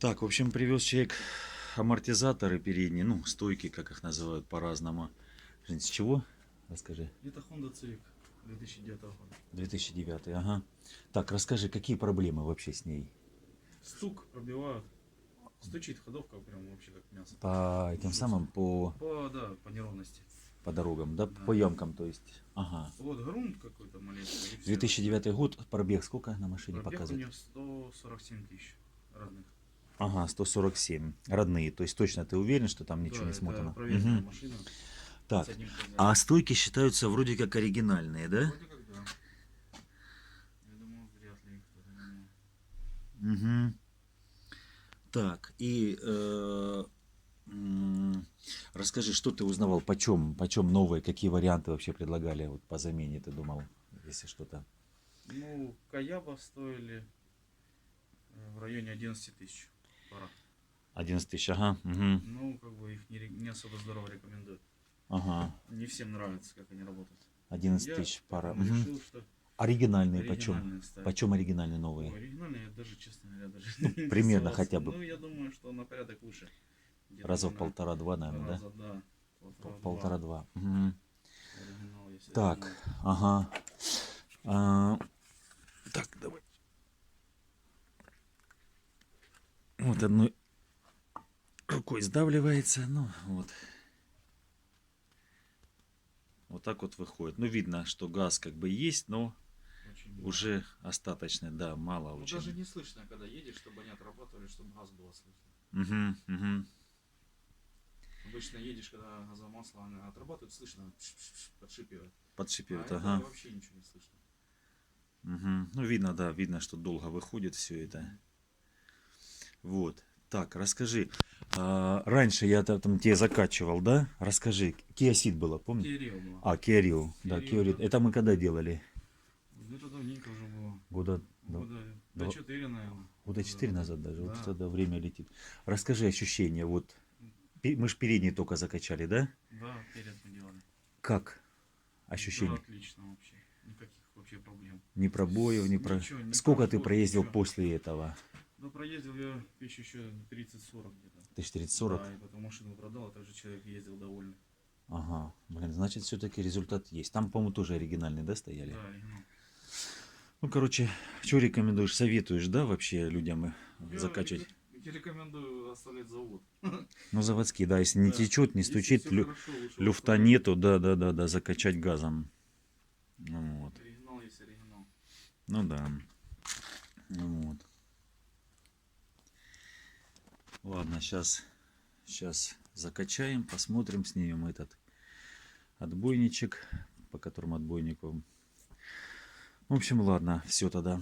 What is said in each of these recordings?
Так, в общем, привез человек амортизаторы передние, ну, стойки, как их называют по-разному. С чего? Расскажи. Это Honda Civic 2009 года. 2009, ага. Так, расскажи, какие проблемы вообще с ней? Стук пробивают. Стучит ходовка прям вообще как мясо. По этим Жестко. самым, По неровности. по дорогам, да? Да. По ямкам, то есть. Ага. Вот грунт какой-то малейший. И всё. 2009 год, пробег сколько на машине Пробег у показывает? нее 147 тысяч родных. Ага, 147. Родные, то есть точно ты уверен, что там ничего Да, не это смотано? проверенная Мгм. машина. Так, С одним хозяином. а стойки считаются вроде как оригинальные, да? Вроде как да. Я думаю, вряд ли их кто-то менял. Угу. Так, и расскажи, что ты узнавал, почем новые, какие варианты вообще предлагали вот по замене, ты думал, если что-то. Ну, Каяба стоили в районе 11 тысяч пара. 11 тысяч, ага, угу, Ну, как бы их не особо здорово рекомендуют. ага, Не всем нравится, как они работают. 11 Я тысяч пара. поэтому Мгм. решил, что Оригинальные почем? оригинальные ставить. Почем оригинальные Ой, новые? оригинальные я даже, честно говоря, даже Ну, не примерно интересовался. хотя бы Ну, я думаю, что на порядок выше. Где-то, раза в наверное, полтора-два, наверное, да? раза, да, полтора-два. Полтора-два. Мгм. Оригинал есть Так, оригинал. ага. А, так, давай. Вот одной рукой сдавливается, ну вот. Вот так вот выходит. Ну, видно, что газ как бы есть, но Очень мало. уже остаточный, да, мало Ну, очень. даже не слышно, когда едешь, чтобы они отрабатывали, чтобы газ было слышно. Угу, угу. Обычно едешь, когда газомасло она отрабатывает, слышно, подшипивает. А Подшипивает, это ага. вообще ничего не слышно. Угу. Ну, видно, да, видно, что долго выходит все это. Вот. Так, расскажи. Раньше я там тебе закачивал, да? Расскажи. Kia Ceed было, помнишь? Kia Rio была. А, Kia Rio. Да, Kia Kia Rio, Rio. да. Это мы когда делали? Это давненько уже было. Года, Года два, 4, наверное. года 4 назад даже. Вот Да. тогда время летит. Расскажи ощущения. Вот мы ж передний только закачали, да? Да, перед мы делали. Как Да, ощущения? отлично вообще. Никаких вообще проблем. Ни пробоев, ни про... Ничего, ни Сколько ты прожжёт, проездил ничего. после этого? Да, проездил я тысяч еще 30-40 где-то. 1440? Да, и потом машину продал, а также человек ездил довольный. Ага. Блин, значит, все-таки результат есть. Там, по-моему, тоже оригинальные, да, стояли? Да, оригинал. Ну, короче, что рекомендуешь, советуешь, да, вообще людям закачивать? Я рекомендую оставлять завод. Ну, заводские, да, если не Да. течет, не Если стучит, все хорошо, лучше люфта оставлять. нету, да, закачать газом. Ну, вот. Оригинал есть оригинал. Ну, да. Ну, вот. Ладно, сейчас закачаем, посмотрим, снимем этот отбойничек, по которому отбойнику. В общем, ладно, все тогда.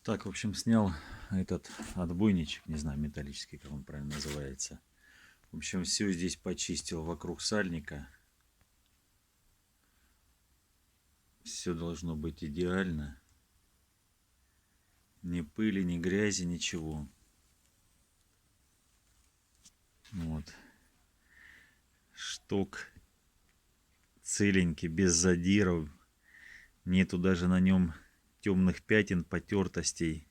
Так, в общем, снял этот отбойничек, не знаю, металлический, как он правильно называется. В общем, все здесь почистил вокруг сальника. Все должно быть идеально. Ни пыли, ни грязи, ничего. Вот. Шток целенький, без задиров. Нету даже на нем темных пятен, потертостей.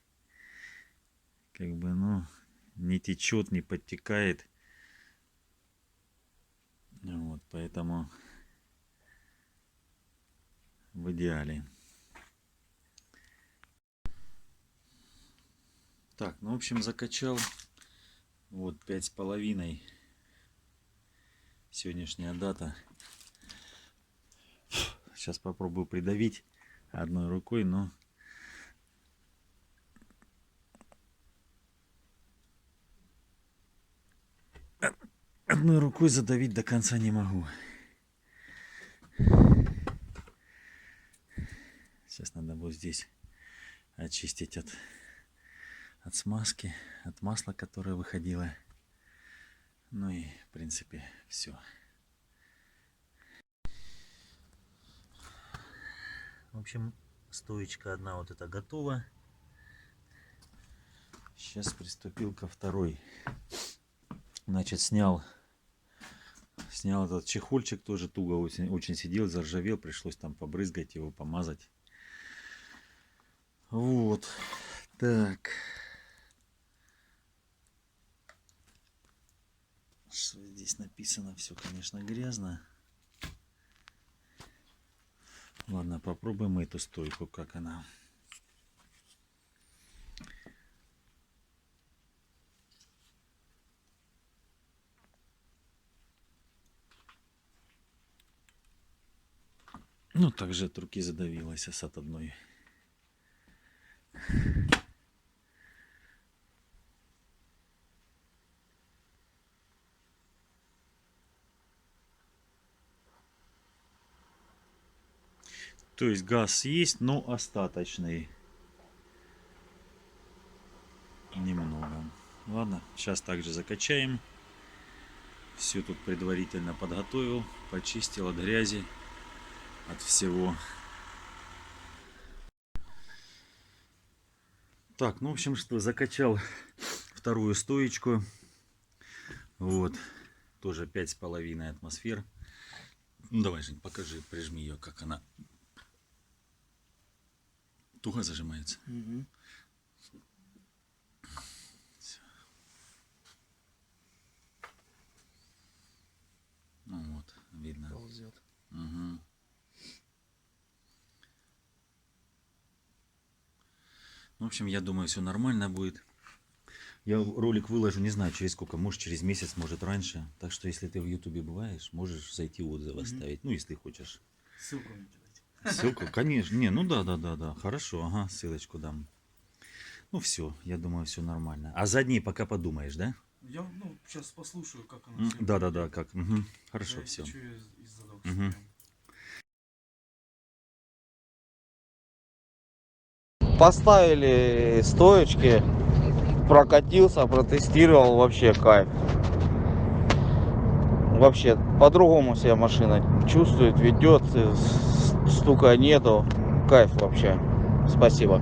Как бы, ну, не течет, не подтекает. Вот, поэтому в идеале. Так, ну, в общем, закачал. Вот, 5,5. Сегодняшняя дата. Сейчас попробую придавить одной рукой, но... Одной рукой задавить до конца не могу. Сейчас надо будет здесь очистить от смазки, от масла, которое выходило. Ну и, в принципе, все. В общем, стоечка одна вот эта готова. Сейчас приступил ко второй. Значит, снял этот чехольчик, тоже туго очень сидел, заржавел, пришлось там побрызгать его, помазать. Вот, так. Что здесь написано, все, конечно, грязно. Ладно, попробуем эту стойку, как она. Ну, также от руки задавилась от одной. То есть газ есть, но остаточный. Немного. Ладно, сейчас также закачаем. Все тут предварительно подготовил, почистил от грязи, от всего. Так, ну в общем, что закачал вторую стоечку. Вот, тоже 5,5 атмосфер. Ну, давай, Жень, покажи, прижми ее, как она туго зажимается. Угу. Ну вот, видно. Ползет. Угу. В общем, я думаю, все нормально будет. Я ролик выложу, не знаю, через сколько, может через месяц, может раньше. Так что, если ты в Ютубе бываешь, можешь зайти отзыв оставить. Ну, если хочешь. Ссылку мне кидайте. Ссылку, конечно. Не, ну да. Хорошо, ага, ссылочку дам. Ну все, я думаю, все нормально. А задние пока подумаешь, да? Я, ну, сейчас послушаю, как она всё Да, будет. как. Мгм. Хорошо, Да, все. чё я из задок Мгм. стреляю. Поставили стоечки, прокатился, протестировал, вообще кайф. Вообще по-другому себя машина чувствует, ведет, стука нету, кайф вообще. Спасибо.